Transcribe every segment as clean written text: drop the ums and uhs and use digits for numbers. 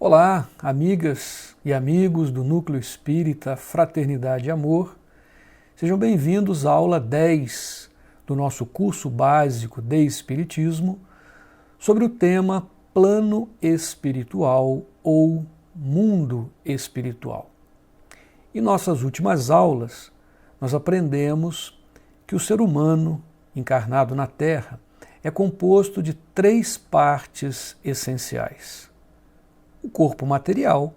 Olá, amigas e amigos do Núcleo Espírita Fraternidade e Amor. Sejam bem-vindos à aula 10 do nosso curso básico de Espiritismo sobre o tema Plano Espiritual ou Mundo Espiritual. Em nossas últimas aulas, nós aprendemos que o ser humano encarnado na Terra é composto de 3 partes essenciais: o corpo material,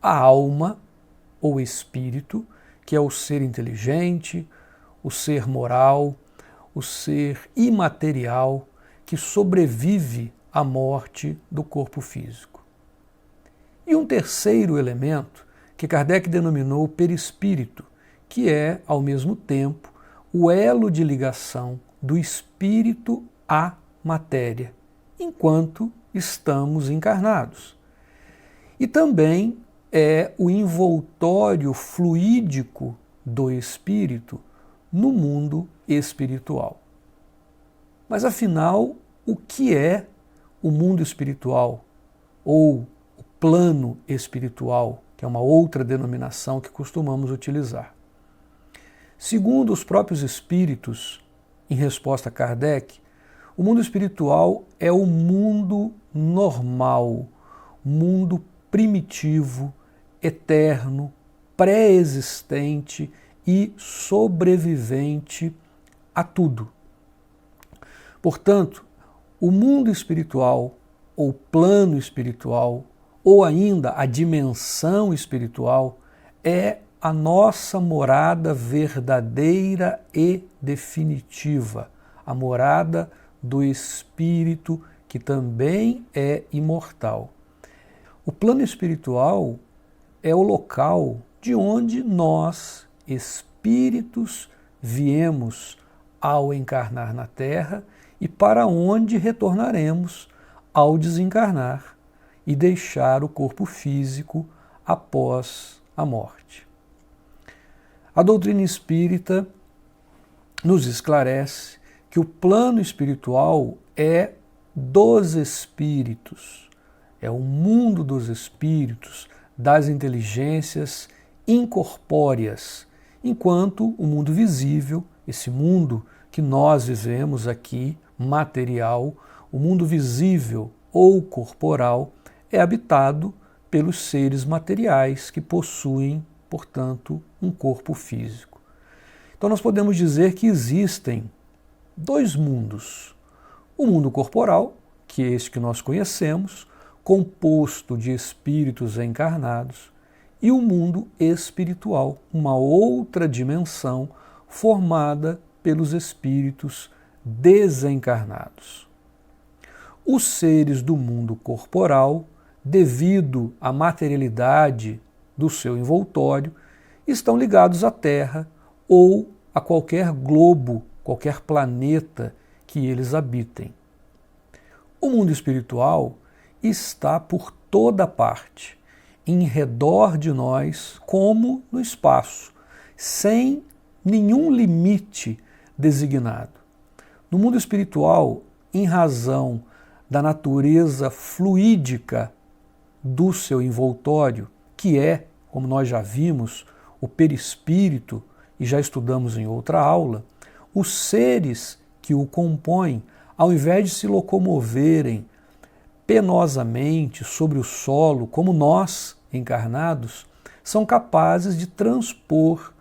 a alma ou espírito, que é o ser inteligente, o ser moral, o ser imaterial que sobrevive à morte do corpo físico. E um terceiro elemento que Kardec denominou perispírito, que é, ao mesmo tempo, o elo de ligação do espírito à matéria, enquanto estamos encarnados. E também é o envoltório fluídico do espírito no mundo espiritual. Mas afinal, o que é o mundo espiritual ou o plano espiritual, que é uma outra denominação que costumamos utilizar? Segundo os próprios espíritos, em resposta a Kardec, o mundo espiritual é o mundo normal, mundo primitivo, eterno, pré-existente e sobrevivente a tudo. Portanto, o mundo espiritual, ou plano espiritual, ou ainda a dimensão espiritual, é a nossa morada verdadeira e definitiva, a morada do espírito que também é imortal. O plano espiritual é o local de onde nós, espíritos, viemos ao encarnar na Terra e para onde retornaremos ao desencarnar e deixar o corpo físico após a morte. A doutrina espírita nos esclarece que o plano espiritual é dos espíritos. É o mundo dos espíritos, das inteligências incorpóreas, enquanto o mundo visível, esse mundo que nós vivemos aqui, material, o mundo visível ou corporal, é habitado pelos seres materiais que possuem, portanto, um corpo físico. Então nós podemos dizer que existem 2 mundos: o mundo corporal, que é este que nós conhecemos, composto de espíritos encarnados, e o mundo espiritual, uma outra dimensão formada pelos espíritos desencarnados. Os seres do mundo corporal, devido à materialidade do seu envoltório, estão ligados à Terra ou a qualquer globo, qualquer planeta que eles habitem. O mundo espiritual está por toda parte, em redor de nós, como no espaço, sem nenhum limite designado. No mundo espiritual, em razão da natureza fluídica do seu envoltório, que é, como nós já vimos, o perispírito, e já estudamos em outra aula, os seres que o compõem, ao invés de se locomoverem penosamente sobre o solo, como nós, encarnados, são capazes de transpor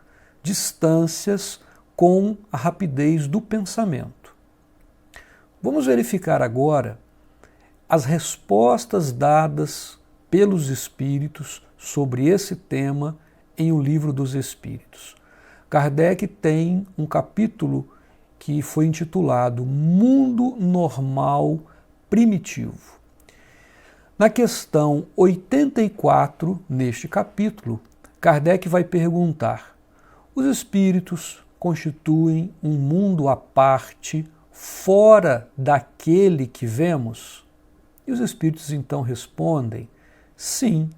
distâncias com a rapidez do pensamento. Vamos verificar agora as respostas dadas pelos Espíritos sobre esse tema em O Livro dos Espíritos. Kardec tem um capítulo que foi intitulado Mundo Normal Primitivo. Na questão 84, neste capítulo, Kardec vai perguntar: os espíritos constituem um mundo à parte, fora daquele que vemos? E os espíritos então respondem: sim,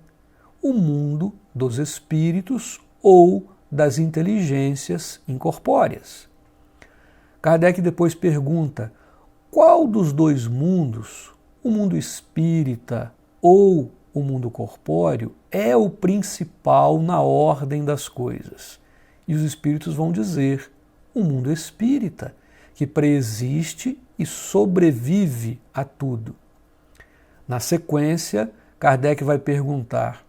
o mundo dos espíritos ou das inteligências incorpóreas. Kardec depois pergunta: qual dos 2 mundos, o mundo espírita ou o mundo corpóreo é o principal na ordem das coisas. E os espíritos vão dizer o mundo espírita, que preexiste e sobrevive a tudo. Na sequência, Kardec vai perguntar: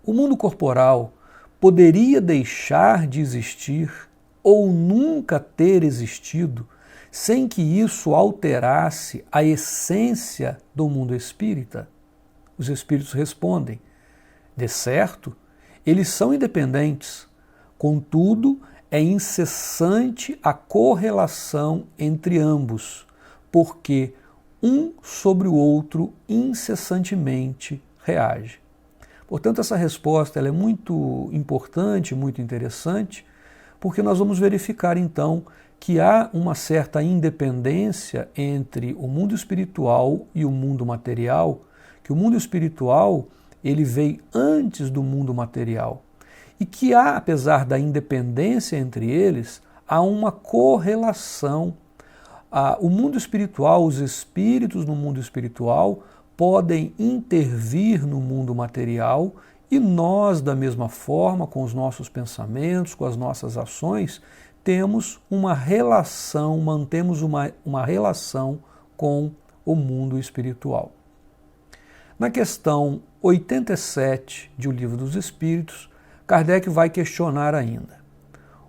o mundo corporal poderia deixar de existir ou nunca ter existido sem que isso alterasse a essência do mundo espírita? Os espíritos respondem: de certo, eles são independentes, contudo, é incessante a correlação entre ambos, porque um sobre o outro incessantemente reage. Portanto, essa resposta ela é muito importante, muito interessante, porque nós vamos verificar então que há uma certa independência entre o mundo espiritual e o mundo material, que o mundo espiritual ele veio antes do mundo material e que há, apesar da independência entre eles, há uma correlação. O mundo espiritual, os espíritos no mundo espiritual podem intervir no mundo material e nós, da mesma forma, com os nossos pensamentos, com as nossas ações, temos uma relação, mantemos uma relação com o mundo espiritual. Na questão 87 de O Livro dos Espíritos, Kardec vai questionar ainda: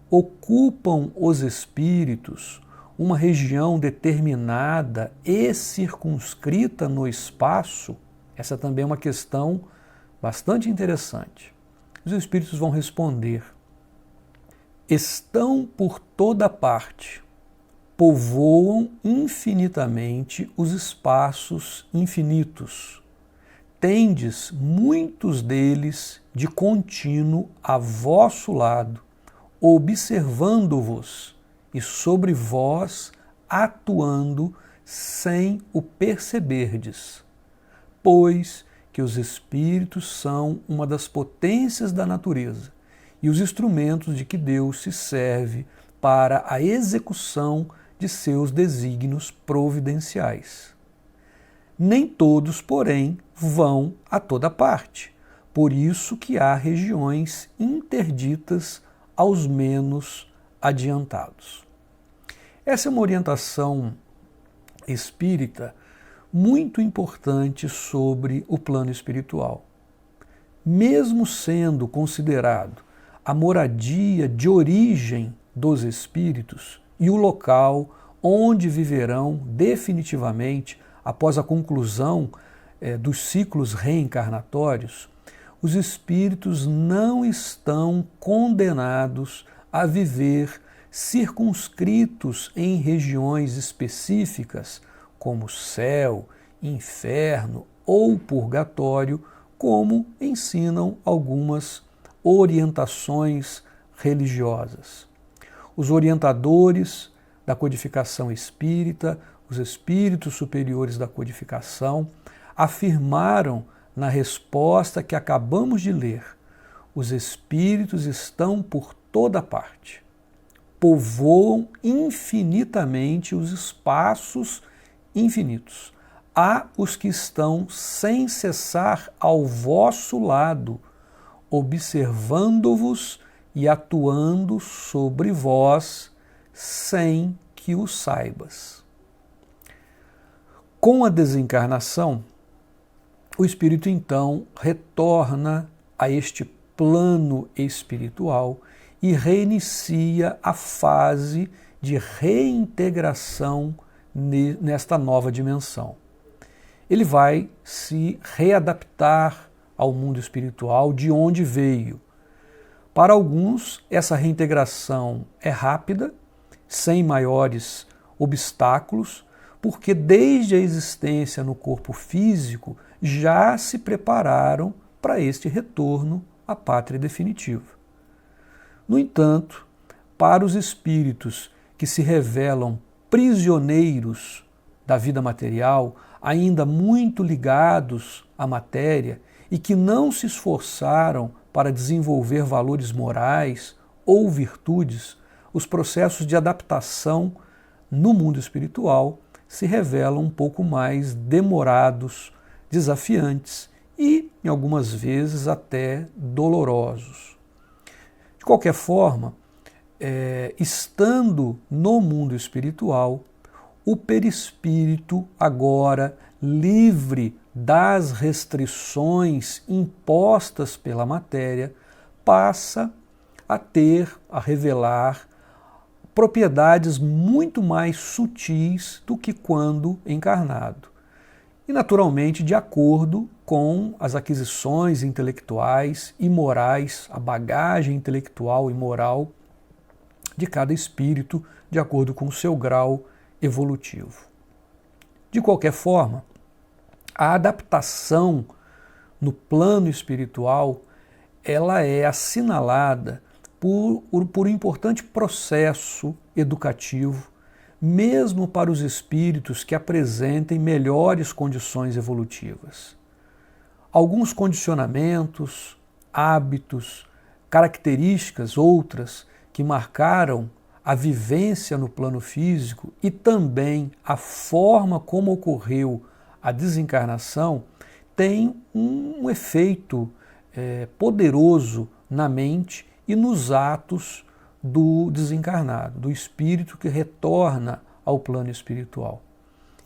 ocupam os espíritos uma região determinada e circunscrita no espaço? Essa também é uma questão bastante interessante. Os espíritos vão responder: estão por toda parte, povoam infinitamente os espaços infinitos. Tendes muitos deles de contínuo a vosso lado, observando-vos e sobre vós atuando sem o perceberdes, pois que os espíritos são uma das potências da natureza e os instrumentos de que Deus se serve para a execução de seus desígnios providenciais. Nem todos, porém, vão a toda parte, por isso que há regiões interditas aos menos adiantados. Essa é uma orientação espírita muito importante sobre o plano espiritual. Mesmo sendo considerado a moradia de origem dos espíritos e o local onde viverão definitivamente após a conclusão dos ciclos reencarnatórios, os espíritos não estão condenados a viver circunscritos em regiões específicas, como céu, inferno ou purgatório, como ensinam algumas orientações religiosas. Os orientadores da codificação espírita, os espíritos superiores da codificação, afirmaram na resposta que acabamos de ler: os espíritos estão por toda parte, povoam infinitamente os espaços infinitos. Há os que estão sem cessar ao vosso lado, observando-vos e atuando sobre vós, sem que o saibas. Com a desencarnação, o espírito então retorna a este plano espiritual e reinicia a fase de reintegração nesta nova dimensão. Ele vai se readaptar ao mundo espiritual de onde veio. Para alguns, essa reintegração é rápida, sem maiores obstáculos, porque desde a existência no corpo físico já se prepararam para este retorno à pátria definitiva. No entanto, para os espíritos que se revelam prisioneiros da vida material, ainda muito ligados à matéria e que não se esforçaram para desenvolver valores morais ou virtudes, os processos de adaptação no mundo espiritual se revelam um pouco mais demorados, desafiantes e, em algumas vezes, até dolorosos. De qualquer forma, estando no mundo espiritual, o perispírito, agora livre das restrições impostas pela matéria, passa a revelar propriedades muito mais sutis do que quando encarnado. E, naturalmente, de acordo com as aquisições intelectuais e morais, a bagagem intelectual e moral de cada espírito, de acordo com o seu grau evolutivo. De qualquer forma, a adaptação no plano espiritual, ela é assinalada por um importante processo educativo, mesmo para os espíritos que apresentem melhores condições evolutivas. Alguns condicionamentos, hábitos, características outras que marcaram a vivência no plano físico e também a forma como ocorreu a desencarnação têm um efeito poderoso na mente e nos atos do desencarnado, do espírito que retorna ao plano espiritual.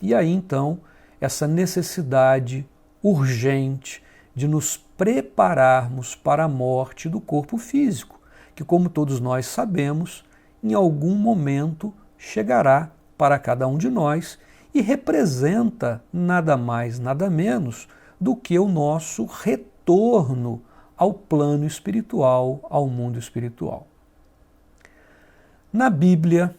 E aí então, essa necessidade urgente de nos prepararmos para a morte do corpo físico, que, como todos nós sabemos, em algum momento chegará para cada um de nós e representa nada mais, nada menos do que o nosso retorno ao plano espiritual, ao mundo espiritual. Na Bíblia,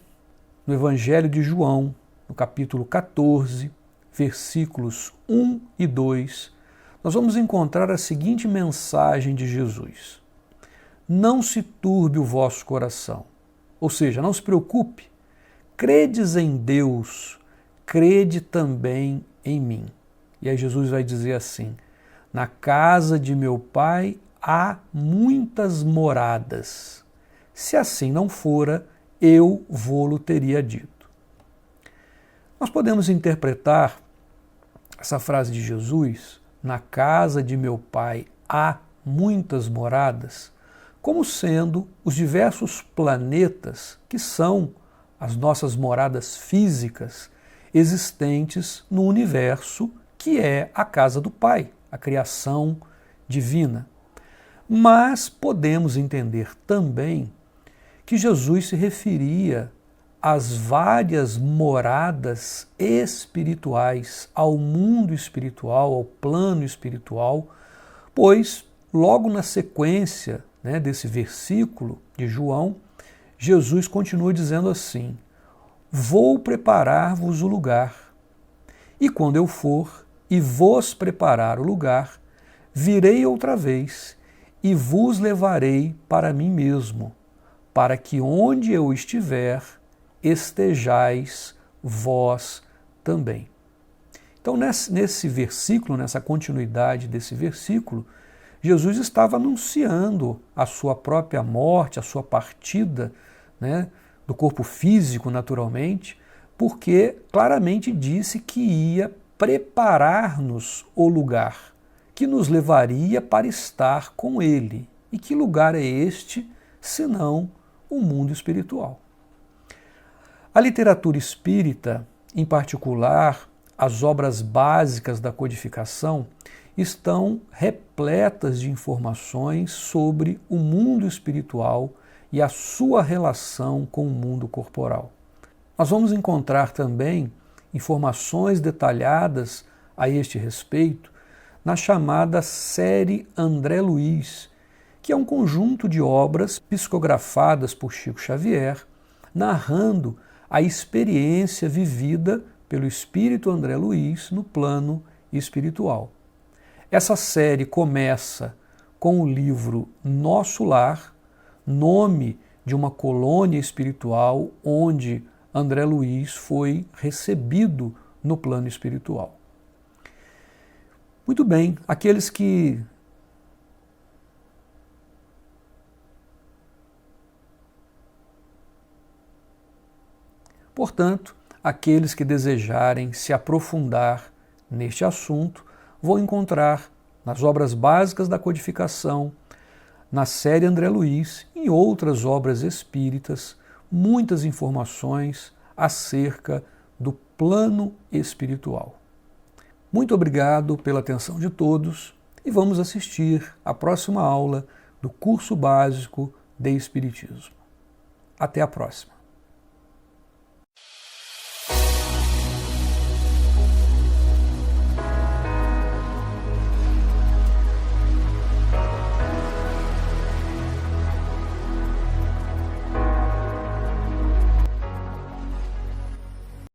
no Evangelho de João, no capítulo 14, versículos 1 e 2, nós vamos encontrar a seguinte mensagem de Jesus: não se turbe o vosso coração, ou seja, não se preocupe, credes em Deus, crede também em mim. E aí Jesus vai dizer assim: na casa de meu Pai há muitas moradas. Se assim não fora, eu vô-lo teria dito. Nós podemos interpretar essa frase de Jesus, na casa de meu Pai há muitas moradas, como sendo os diversos planetas que são as nossas moradas físicas existentes no universo, que é a casa do Pai, a criação divina. Mas podemos entender também que Jesus se referia às várias moradas espirituais, ao mundo espiritual, ao plano espiritual, pois logo na sequência desse versículo de João, Jesus continua dizendo assim: vou preparar-vos o lugar, e quando eu for e vos preparar o lugar, virei outra vez e vos levarei para mim mesmo, para que onde eu estiver, estejais vós também. Então, nesse versículo, nessa continuidade desse versículo, Jesus estava anunciando a sua própria morte, a sua partida, do corpo físico, naturalmente, porque claramente disse que ia preparar-nos o lugar que nos levaria para estar com Ele. E que lugar é este, senão o mundo espiritual? A literatura espírita, em particular as obras básicas da codificação, estão repletas de informações sobre o mundo espiritual e a sua relação com o mundo corporal. Nós vamos encontrar também informações detalhadas a este respeito na chamada série André Luiz, que é um conjunto de obras psicografadas por Chico Xavier, narrando a experiência vivida pelo espírito André Luiz no plano espiritual. Essa série começa com o livro Nosso Lar, nome de uma colônia espiritual onde André Luiz foi recebido no plano espiritual. Muito bem, aqueles que Portanto, aqueles que desejarem se aprofundar neste assunto vão encontrar nas obras básicas da codificação, na série André Luiz e em outras obras espíritas, muitas informações acerca do plano espiritual. Muito obrigado pela atenção de todos e vamos assistir à próxima aula do curso básico de Espiritismo. Até a próxima.